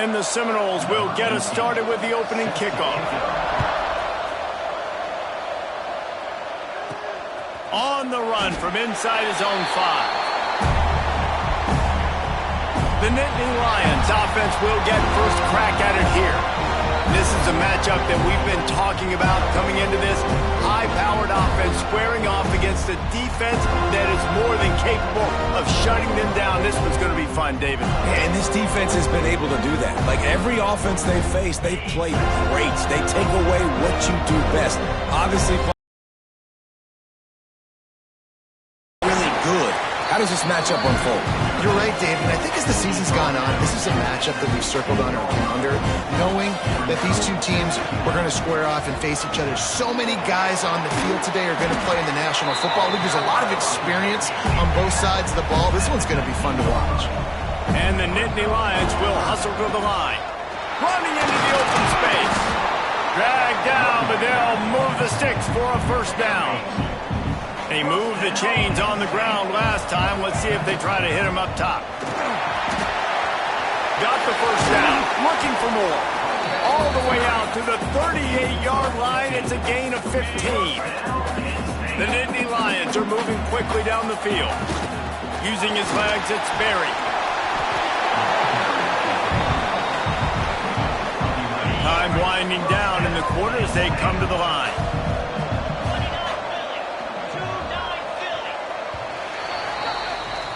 And the Seminoles will get us started with the opening kickoff. On the run from inside his own 5. The Nittany Lions offense will get first crack at it here. This is a matchup that we've been talking about coming into this high-powered offense squaring off against a defense that is more than capable of shutting them down. This one's going to be fun, David. And this defense has been able to do that. Like every offense they face, they play great. They take away what you do best. Obviously, really good. How does this matchup unfold? You're right, David. I think as the season's gone on, this is a matchup that we've circled on our calendar, knowing that these two teams were going to square off and face each other. So many guys on the field today are going to play in the National Football League. There's a lot of experience on both sides of the ball. This one's going to be fun to watch. And the Nittany Lions will hustle to the line. Running into the open space. Dragged down, but they'll move the sticks for a first down. They moved the chains on the ground last time. Let's see if they try to hit him up top. Got the first down. Looking for more. All the way out to the 38-yard line. It's a gain of 15. The Nittany Lions are moving quickly down the field. Using his legs, it's Berry. Time winding down in the quarter as they come to the line.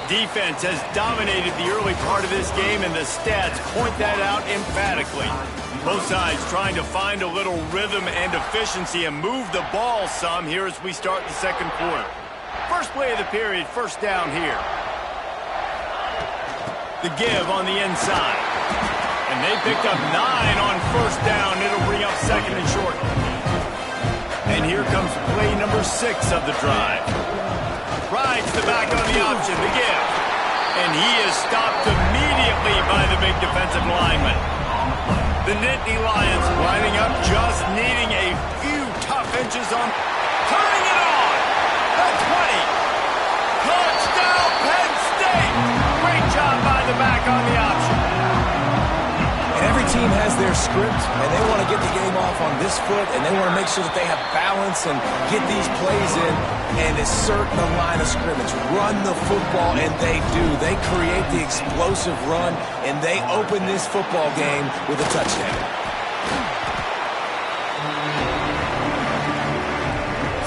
Defense has dominated the early part of this game, and the stats point that out emphatically. Both sides trying to find a little rhythm and efficiency and move the ball some here as we start the second quarter. First play of the period, first down here. The give on the inside. And they picked up 9 on first down. It'll bring up second and short. And here comes play number 6 of the drive. Rides the back on the option, the give. And he is stopped immediately by the big defensive lineman. The Nittany Lions lining up, just needing a few tough inches on. Turning it on! The 20. Touchdown, Penn State! Great job by the back on the option. Every team has their script, and they want to get the game off on this foot, and they want to make sure that they have balance and get these plays in and assert the line of scrimmage. Run the football, and they do. They create the explosive run, and they open this football game with a touchdown.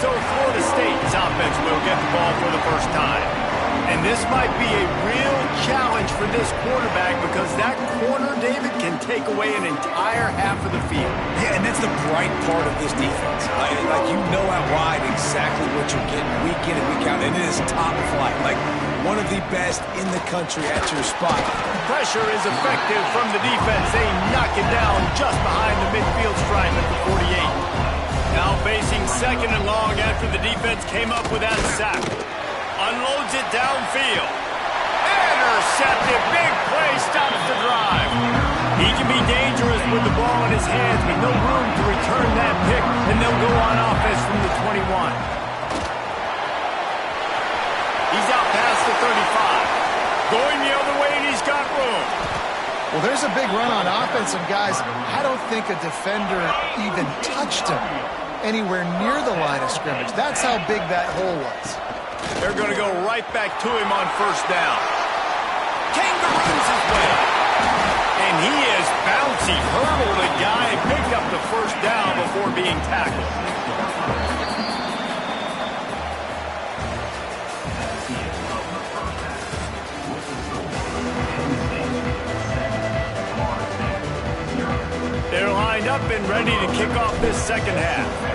So Florida State's offense will get the ball for the first time. And this might be a real challenge for this quarterback because that corner, David, can take away an entire half of the field. Yeah, and that's the bright part of this defense. Like you know out wide exactly what you're getting week in and week out, and it is top flight. Like one of the best in the country at your spot. Pressure is effective from the defense. They knock it down just behind the midfield stripe at the 48. Now facing second and long after the defense came up with that sack. Unloads it downfield. Intercepted. Big play stops the drive. He can be dangerous with the ball in his hands, but no room to return that pick, and they'll go on offense from the 21. He's out past the 35. Going the other way, and he's got room. Well, there's a big run on offense, and guys, I don't think a defender even touched him anywhere near the line of scrimmage. That's how big that hole was. They're going to go right back to him on first down. Kangaroos his way. And he is bouncy. Hurdled a guy and picked up the first down before being tackled. They're lined up and ready to kick off this second half.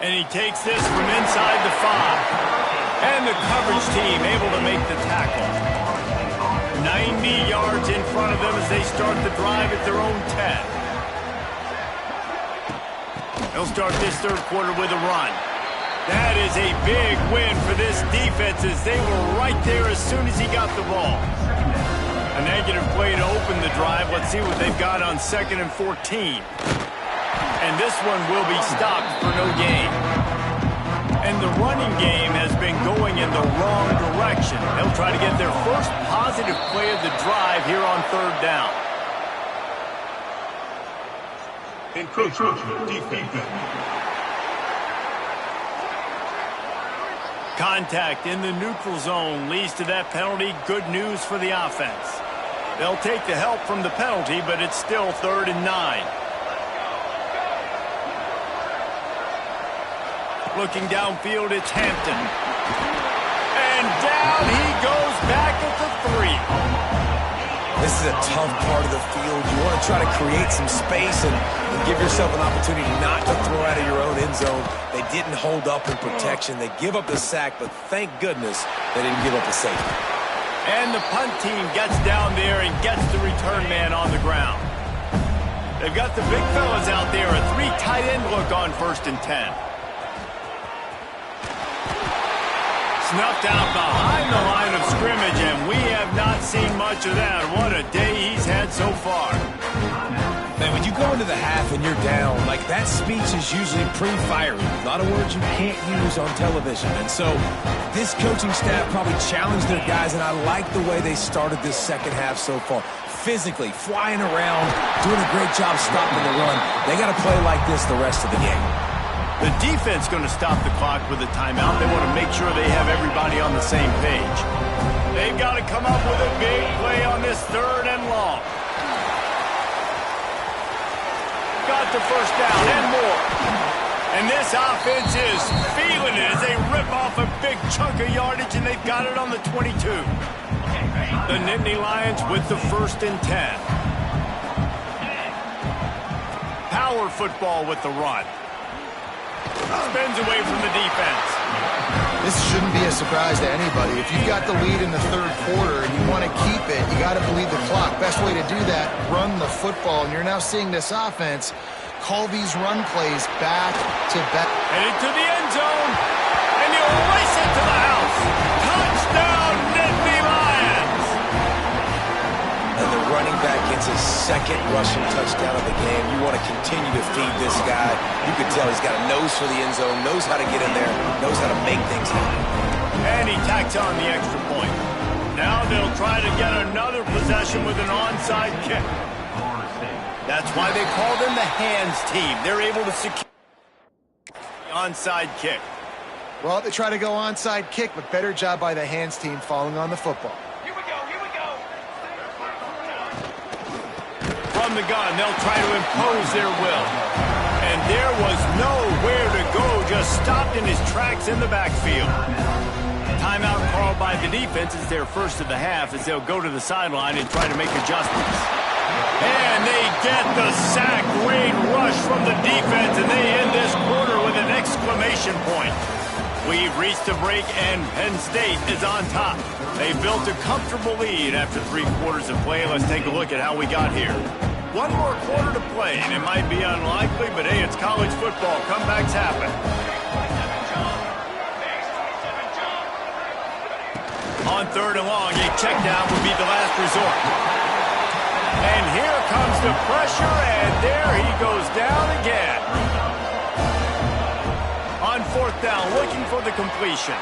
And he takes this from inside the 5. And the coverage team able to make the tackle. 90 yards in front of them as they start the drive at their own 10. They'll start this third quarter with a run. That is a big win for this defense as they were right there as soon as he got the ball. A negative play to open the drive. Let's see what they've got on 2nd and 14. And this one will be stopped for no gain. And the running game has been going in the wrong direction. They'll try to get their first positive play of the drive here on third down. Encroachment defense. Contact in the neutral zone leads to that penalty. Good news for the offense. They'll take the help from the penalty, but it's still 3rd and 9. Looking downfield, it's Hampton. And down he goes back at the 3. This is a tough part of the field. You want to try to create some space and give yourself an opportunity not to throw out of your own end zone. They didn't hold up in protection. They give up the sack, but thank goodness they didn't give up the safety. And the punt team gets down there and gets the return man on the ground. They've got the big fellas out there. A 3 tight end look on 1st and 10. Snuffed out behind the line of scrimmage, and we have not seen much of that. What a day he's had so far. Man, when you go into the half and you're down, like that speech is usually pretty fiery. A lot of words you can't use on television. And so this coaching staff probably challenged their guys, and I like the way they started this second half so far. Physically, flying around, doing a great job stopping the run. They got to play like this the rest of the game. The defense going to stop the clock with a timeout. They want to make sure they have everybody on the same page. They've got to come up with a big play on this 3rd and long. Got the first down and more. And this offense is feeling it as they rip off a big chunk of yardage, and they've got it on the 22. The Nittany Lions with the 1st and 10. Power football with the run. Spins away from the defense. This shouldn't be a surprise to anybody. If you've got the lead in the 3rd quarter and you want to keep it, you got to bleed the clock. Best way to do that, run the football. And you're now seeing this offense call these run plays back to back. Headed to the end zone, and he'll race it to the house. Touchdown, Nittany Lions! And the running back gets his 2nd rushing touchdown of the game. You want to continue to feed this guy. You can tell he's got a nose for the end zone, knows how to get in there, knows how to make things happen. And he tacks on the extra point. Now they'll try to get another possession with an onside kick. That's why they call them the hands team. They're able to secure the onside kick. Well, they try to go onside kick, but better job by the hands team falling on the football. From the gun, they'll try to impose their will. And there was nowhere to go, just stopped in his tracks in the backfield. Timeout called by the defense is their first of the half as they'll go to the sideline and try to make adjustments. And they get the sack. Great rush from the defense, and they end this quarter with an exclamation point. We've reached a break, and Penn State is on top. They built a comfortable lead after 3 quarters of play. Let's take a look at how we got here. 1 more quarter to play, and it might be unlikely, but hey, it's college football. Comebacks happen. On 3rd and long, a check down would be the last resort. And here comes the pressure, and there he goes down again. On 4th down, looking for the completion.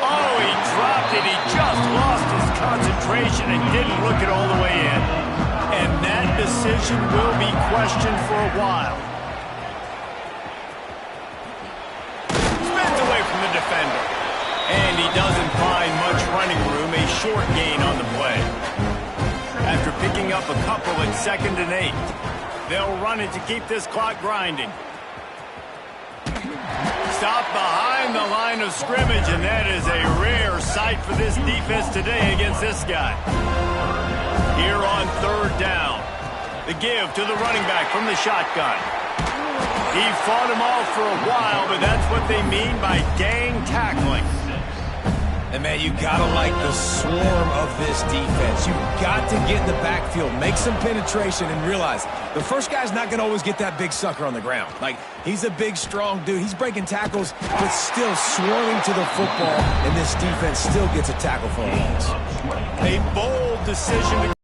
Oh, he dropped it. He just lost his concentration and didn't look it all the way in. And that decision will be questioned for a while. Spins away from the defender. And he doesn't find much running room. A short gain on the play. After picking up a couple at 2nd and 8. They'll run it to keep this clock grinding. Stopped behind the line of scrimmage, and that is a rare sight for this defense today against this guy. Here on 3rd down, the give to the running back from the shotgun. He fought him off for a while, but that's what they mean by gang tackling. And, man, you got to like the swarm of this defense. You've got to get in the backfield, make some penetration, and realize the first guy's not going to always get that big sucker on the ground. Like, he's a big, strong dude. He's breaking tackles, but still swarming to the football, and this defense still gets a tackle for a loss. A bold decision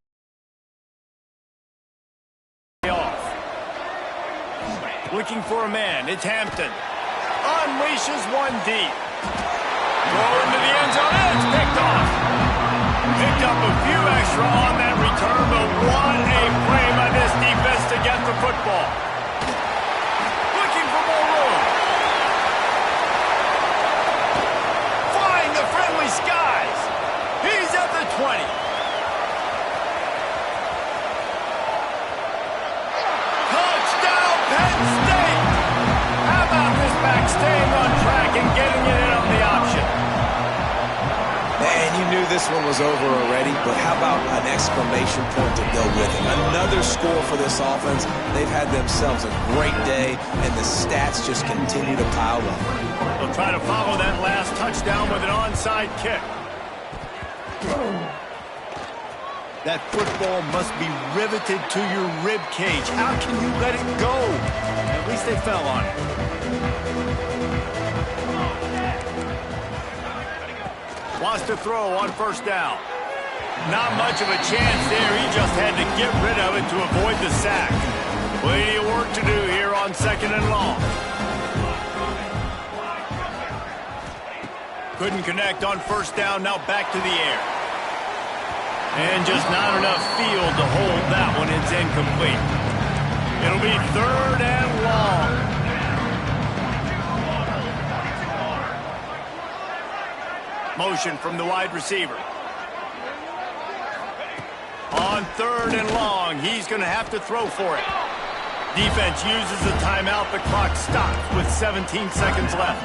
to off. Looking for a man. It's Hampton. Unleashes one deep. Throw into the end zone, and it's picked off. Picked up a few extra on that return, but what a play by this defense to get the football. Looking for more room. Flying the friendly skies. He's at the 20. Touchdown, Penn State. How about this back staying on track and getting it in on the option? Man, you knew this one was over already, but how about an exclamation point to go with it? Another score for this offense. They've had themselves a great day, and the stats just continue to pile up. They'll try to follow that last touchdown with an onside kick. That football must be riveted to your rib cage. How can you let it go? At least they fell on it. Wants to throw on first down. Not much of a chance there. He just had to get rid of it to avoid the sack. Plenty of work to do here on second and long. Couldn't connect on first down. Now back to the air. And just not enough field to hold that one. It's incomplete. It'll be third and long. Motion from the wide receiver. On third and long, he's going to have to throw for it. Defense uses a timeout. The clock stops with 17 seconds left.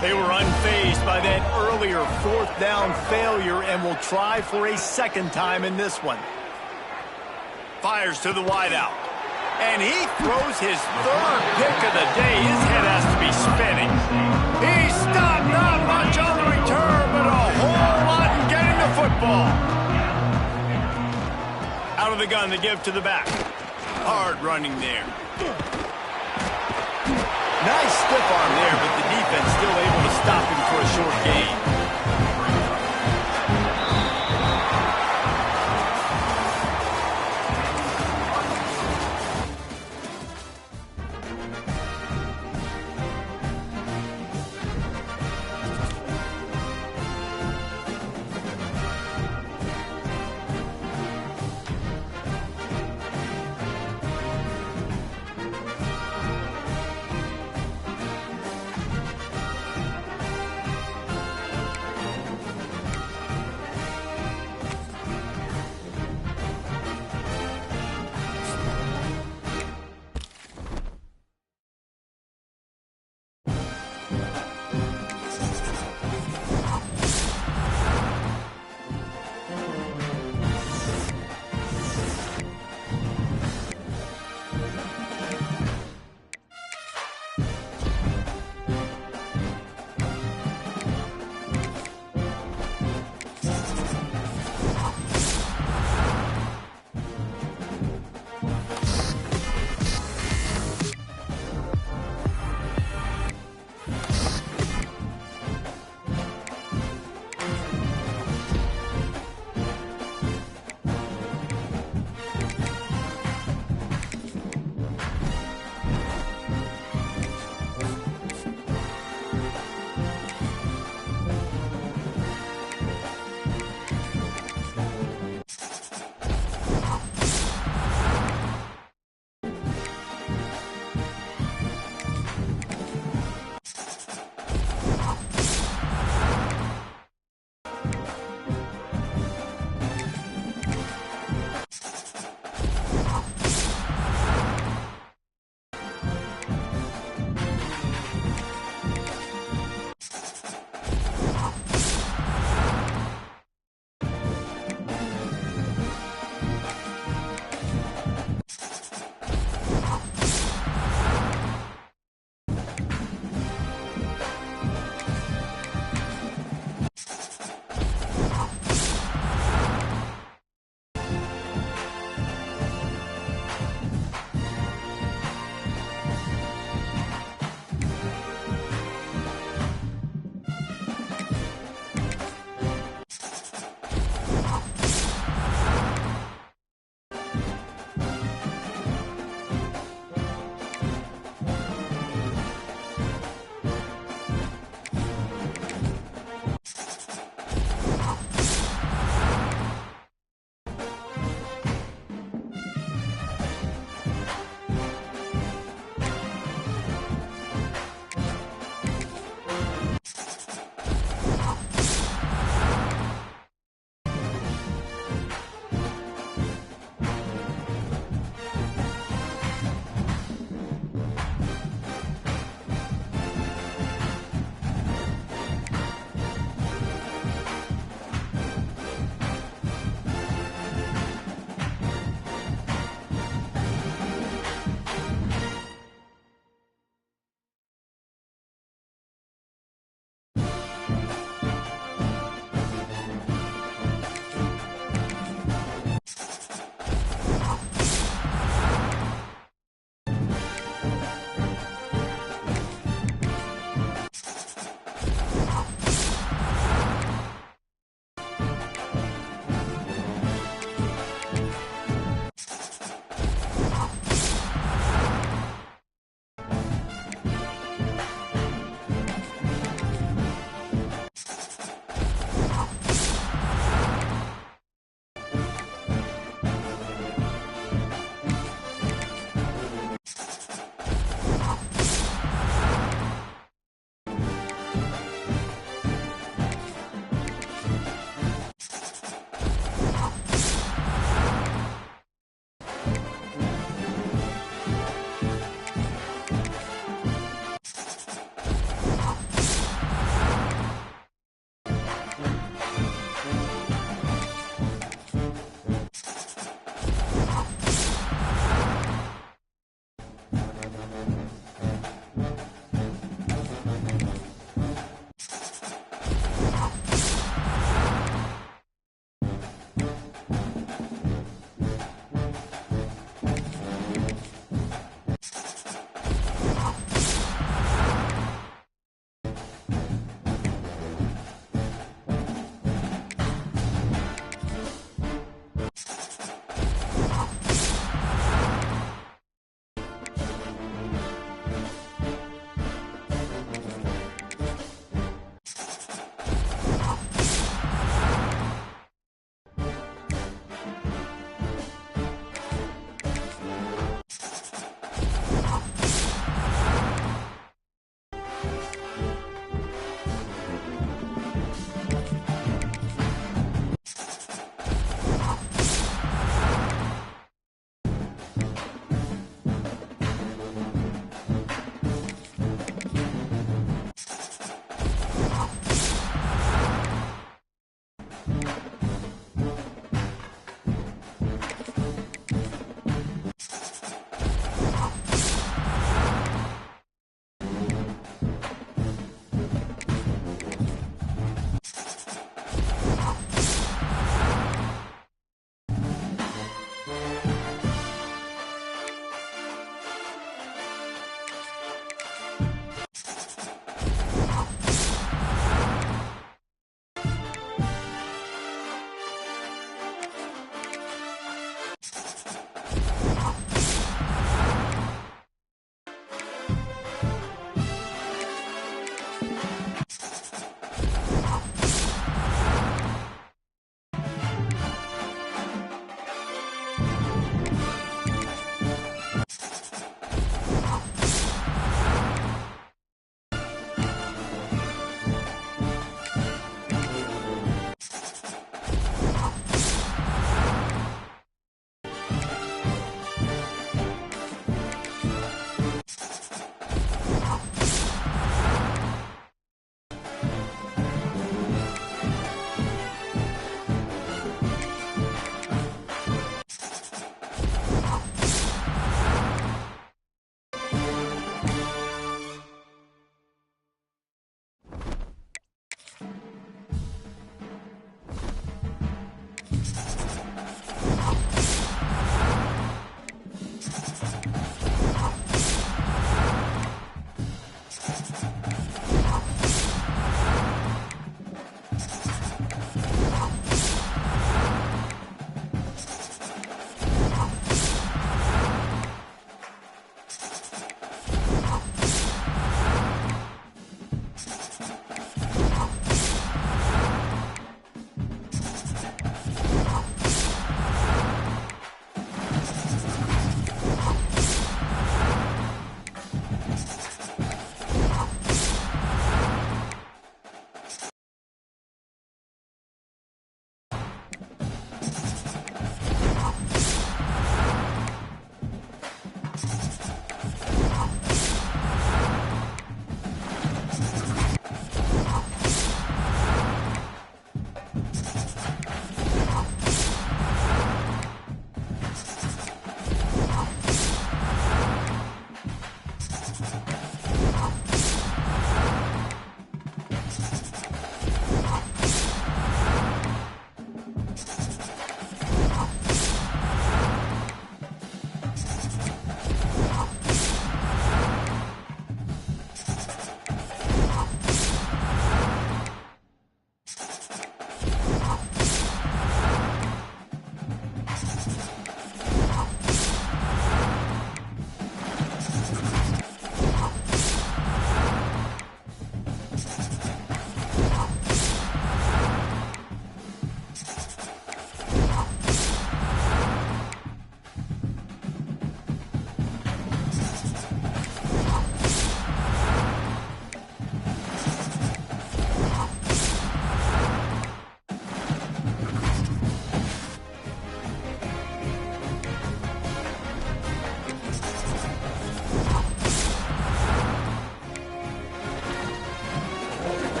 They were unfazed by that earlier fourth down failure and will try for a second time in this one. Fires to the wideout. And he throws his third pick of the day. His head has to be spinning. He stopped, not much on the return, but a whole lot in getting the football. Out of the gun to give to the back. Hard running there. Nice stiff arm there, but the defense still able to stop him for a short gain.